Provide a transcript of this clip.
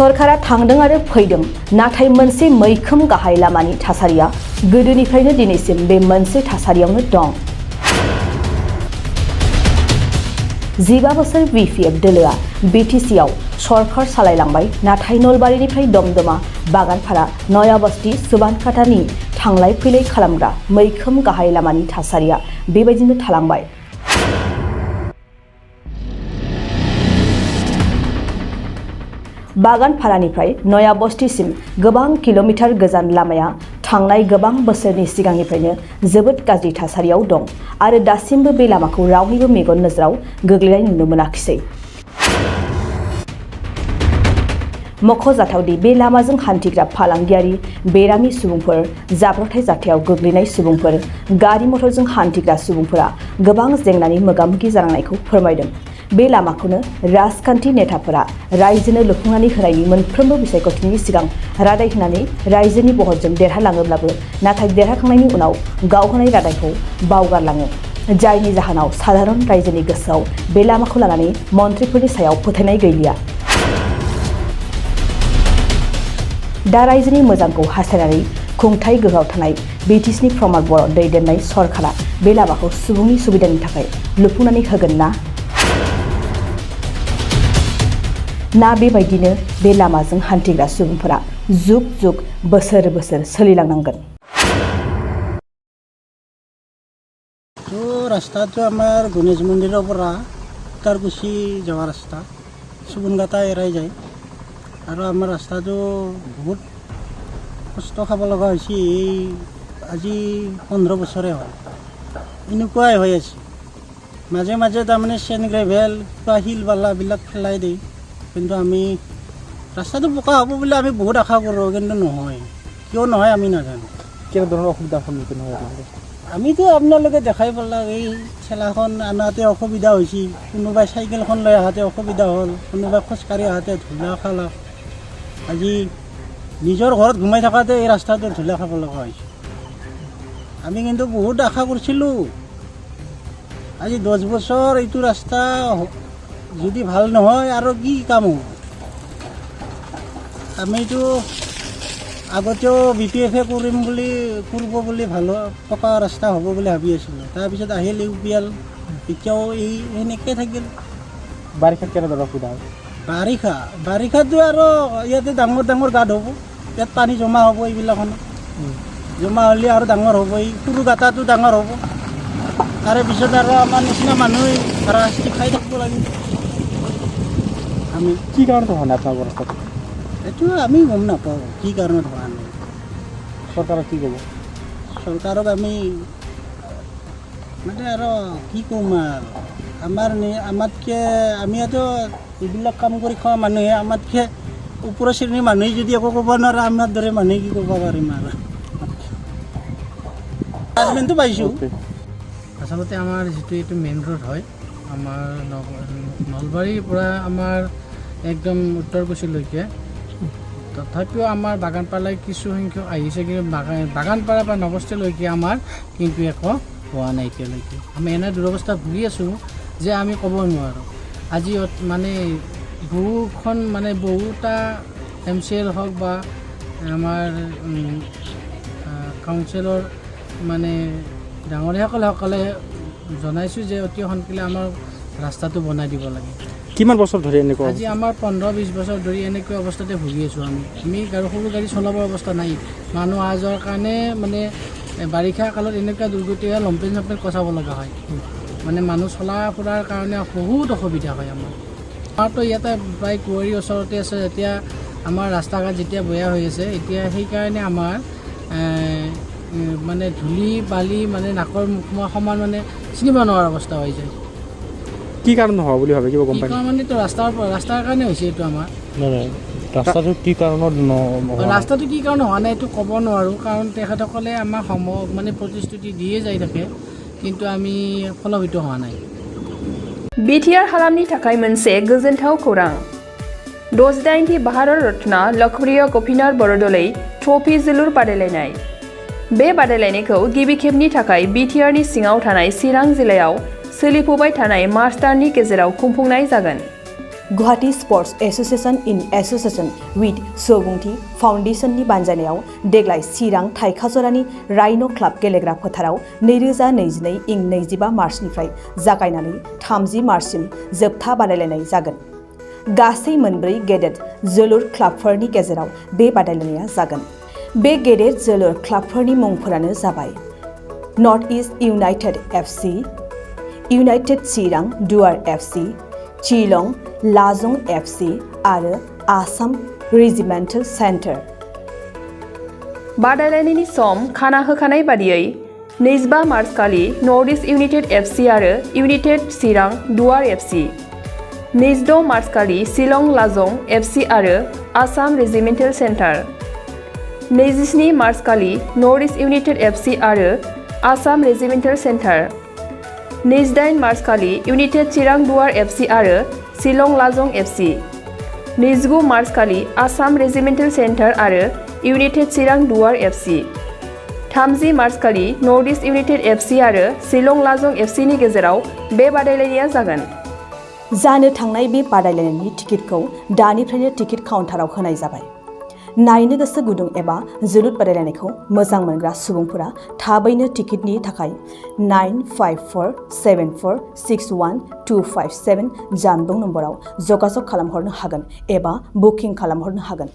सरकारा थांदों आरो फैदों नाथाय मोनसे मैखोम गाहाय लामानि थासारिया गोदोनिफ्रायनो दिनैसिम बे मोनसे थासारियावनो दं। 15 बोसोर BPF दोलोआ BTCआव सरकार सालायलांबाय नाथाय नलबारिनिफ्राय दमदमा बागानपारा नयाबस्ती सुबानकाटानि थांलाय फैलाय खालामग्रा मैखोम गाहाय लामानि थासारिया बेबायदिनो थालांबाय। बागानपारानिफ्राय नयाबस्तीसिम गोबां किल'मिटार गोजान लामाया थांनाय गोबां बोसोरनि सिगांनिफ्रायनो जोबोद गाज्रि थासारियाव दं आरो दासिमबो बे लामाखौ रावनिबो मेगन नोजोराव गोग्लैनाय नुनो मोनाखिसै। मख'जाथावदि बे लामाजों हान्थिग्रा फालांगियारि, बेरामि सुबुंफोर, जाब्रबथाय जाथायाव गोग्लैनाय सुबुंफोर, गारि मथरजों हान्थिग्रा सुबुंफोरा गोबां जेंनानि मोगा-मोगि जानांनायखौ फोरमायदों। बे लामाखौनो राजखान्थि नेताफोरा रायजोनो लुफुंनानै होनायनि मोनफ्रोमबो बिसायख'थिनि सिगां रादाय होनानै रायजोनि बहरजों देरहालाङोब्लाबो नाथाय देरहाखांनायनि उनाव गावहोनाय रादायखौ बावगारलाङो, जायनि जाहोनाव साधारन रायजोनि गोसोआव बे लामाखौ लानानै मन्थ्रिफोरनि सायाव फोथायनाय गैलिया। दा रायजोनि मोजांखौ हास्थायनानै खुंथाय गोहोआव थानाय BTCनि प्रमद बर' दैदेननाय सरकारा बे लामाखौ सुबुंनि सुबिदानि थाखाय लुफुंनानै होगोन ना बेबायदिनो बे लामाजों हान्थिग्रा सुबुंफोरा जुग जुग बोसोर बोसोर सोलिलांनांगोन। रास्ताটো আমাৰ গণেশ মন্দিৰৰ পৰা উত্তৰকুছি যোৱা ৰাস্তা সুবনকাটা এৰাই যায় আৰু আমাৰ ৰাস্তাটো বহুত কষ্ট খাব লগা হৈছে। এই আজি 15 বছৰে হ'ল এনেকুৱাই হৈ আছে। মাজে মাজে তাৰমানে চেন গ্ৰেভেল বা শিল বালাবিলাক পেলাই দিয়ে, কিন্তু আমি ৰাস্তাটো পকা হ'ব বুলি আমি বহুত আশা কৰোঁ, কিন্তু নহয়। কিয় নহয় আমি নাজানো। কেনেধৰণৰ অসুবিধাৰ সন্মুখীন হয়? আমিতো আপোনালোকে দেখাই পালাক, এই ঠেলাখন আনাতে অসুবিধা হৈছে, কোনোবাই চাইকেলখন লৈ আহাতে অসুবিধা হ'ল, কোনোবাই খোজকাঢ়ি আহাতে ধূলা খালাক। আজি নিজৰ ঘৰত ঘুমাই থকাতে এই ৰাস্তাটো ধূলা খাব লগা হৈছে। আমি কিন্তু বহুত আশা কৰিছিলোঁ। আজি 10 বছৰ এইটো ৰাস্তা যদি ভাল নহয় আৰু কি কাম হ'ব। আমিতো আগতেও BPF-এ কৰিব বুলি ভাল পকা ৰাস্তা হ'ব বুলি ভাবি আছিলোঁ। তাৰপিছত আহিল UPL, এতিয়াও এই সেনেকৈ থাকিল। বাৰিষাত কেনেধৰণৰ অসুবিধা হয়? বাৰিষাতো আৰু ইয়াতে ডাঙৰ ডাঙৰ গাঁত হ'ব, ইয়াত পানী জমা হ'ব, এইবিলাকত জমা হ'লে আৰু ডাঙৰ হ'ব, এই সৰু গাঁতাটো ডাঙৰ হ'ব। তাৰে পিছত আৰু আমাৰ নিচিনা মানুহে ৰাস্তি খাই থাকিব লাগিব। আমি কি কাৰণত হোৱা নাই আপোনালোকৰ ৰাস্তাটো? এইটো আমি গম নাপাওঁ কি কাৰণত হোৱা নাই। চৰকাৰক কি ক'ব? চৰকাৰক আমি মানে আৰু কি ক'ম আৰু, আমাতকৈ আমিতো এইবিলাক কাম কৰি খোৱা মানুহে, আমাতকৈ ওপৰৰ শ্ৰেণীৰ মানুহে যদি একো ক'ব নোৱাৰে, আমাৰ দৰে মানুহে কি ক'ব পাৰিম আৰু। হাজবেণ্ডটো পাইছোঁ। আচলতে আমাৰ যিটো এইটো মেইন ৰোড হয়, আমাৰ নলবাৰীৰ পৰা আমাৰ একদম উত্তৰকুছিলৈকে, তথাপিও আমাৰ বাগানপাৰালৈ কিছু সংখ্যক আহিছে, কিন্তু বাগানপাৰা বা নবস্তিলৈকে আমাৰ কিন্তু একো হোৱা নাই এতিয়ালৈকে। আমি এনে দুৰৱস্থা ভুগি আছোঁ যে আমি ক'ব নোৱাৰোঁ। আজি মানে বহুটা MCL হওক বা আমাৰ কাউন্সিলৰ মানে ডাঙৰীয়াসকলে জনাইছোঁ যে অতি সোনকালে আমাৰ ৰাস্তাটো বনাই দিব লাগে। কিমান বছৰ ধৰি এনেকুৱা? আজি আমাৰ 15-20 বছৰ ধৰি এনেকুৱা অৱস্থাতে ভুগি আছোঁ আমি সৰু গাড়ী চলাবৰ অৱস্থা নাই। মানুহ অহা যোৱাৰ কাৰণে মানে বাৰিষা কালত এনেকুৱা দুৰ্গতি হয়, লম্পেন চম্পেন কচাব লগা হয়। মানে মানুহ চলা ফুৰাৰ কাৰণে বহুত অসুবিধা হয় আমাৰতো ইয়াতে প্ৰায় কুঁৱৰীৰ ওচৰতে আছে। যেতিয়া আমাৰ ৰাস্তা ঘাট যেতিয়া বেয়া হৈ আছে, এতিয়া সেইকাৰণে আমাৰ মানে ধূলি বালি মানে নাকৰ মুখ সমান মানে চিনিব নোৱাৰা অৱস্থা হৈ যায়। কি কাৰণ হোৱা বুলি ভাবে? কিবা গম পায়? মানেতো ৰাস্তাৰ কাৰণে হৈছে এইটো আমাৰ। ৰাস্তাটো কি কাৰণত ৰাস্তাটো কি কাৰণে হোৱা নাই এইটো ক'ব নোৱাৰোঁ, কাৰণ তেখেতসকলে আমাক মানে প্ৰতিশ্ৰুতি দিয়ে যাই থাকে, কিন্তু আমি ফলৱিত হোৱা নাই। BTR हालामनि थाखाय मोनसे गोजोनथाव खौरां। 68थि भारत रत्न लकप्रिय गपिनाथ बरदलै ट्रफी जोलुर बादायलायनाय। बे बादायलायनायखौ गिबि खेबनि थाखाय BTRनि सिङाव थानाय चिरां जिल्लायाव सोलिफुबाय थानाय मार्च दाननि गेजेराव खुंफुंनाय जागोन। Guwahati sports association in association with सुबुंथि फाउन्डेशननि बानजायनायाव देग्लाय चिरां थाइखाजरानि राइन' क्लाब गेलेग्रा फोथाराव 2022 इं 25 मार्चनिफ्राय जागायनानै 30 मार्चसिम जोबथा बादायलायनाय जागोन। गासै मोनब्रै गेदेर जोलुर क्लाबफोरनि गेजेराव बे बादायलायनाया जागोन। बे गेदेर जोलुर क्लाबफोरनि मुंफोरानो जाबाय north east United FC, United चिरां दुवार एफसी, चिलं लाजं एफसी आरो आसाम रेजिमेन्टेल सेन्टार। बादायलायनायनि सम खाना होखानाय बादियै 25 मार्च खालि नर्थ इस्ट इउनाइटेड एफसी आरो इउनाइटेड चिरां दुवार एफसी, 26 मार्च खालि शिलं लाजं एफसी आरो आसाम रेजिमेन्टेल सेन्टार, 27 मार्च खालि नर्थ इस्ट इउनाइटेड एफसी आरो आसाम रेजिमेन्टेल सेन्टार, 28 मार्च खालि इउनाइटेड चिरां दुवार एफसी आरो शिलं लाजं एफसी, 29 मार्च खालि आसाम रेजिमेन्टेल सेन्टार आरो इउनाइटेड चिरां दुवार एफसी, 30 मार्च खालि नर्थ इस्ट इउनाइटेड एफसी आरो शिलं लाजं एफसीनि गेजेराव बे बादायलायनाया जागोन। जानो थांनाय बे बादायलायनायनि टिकेटखौ दानिफ्रायनो टिकेट काउन्टाराव होनाय जाबाय। नायनो गोसो गुदुं एबा जोलुर बादायलायनायखौ मोजां मोनग्रा सुबुंफोरा थाबैनो टिकेटनि थाखाय 9547461257 जानबुं नम्बराव जगाजग खालामहरनो हागोन एबा बुकिं खालामहरनो हागोन।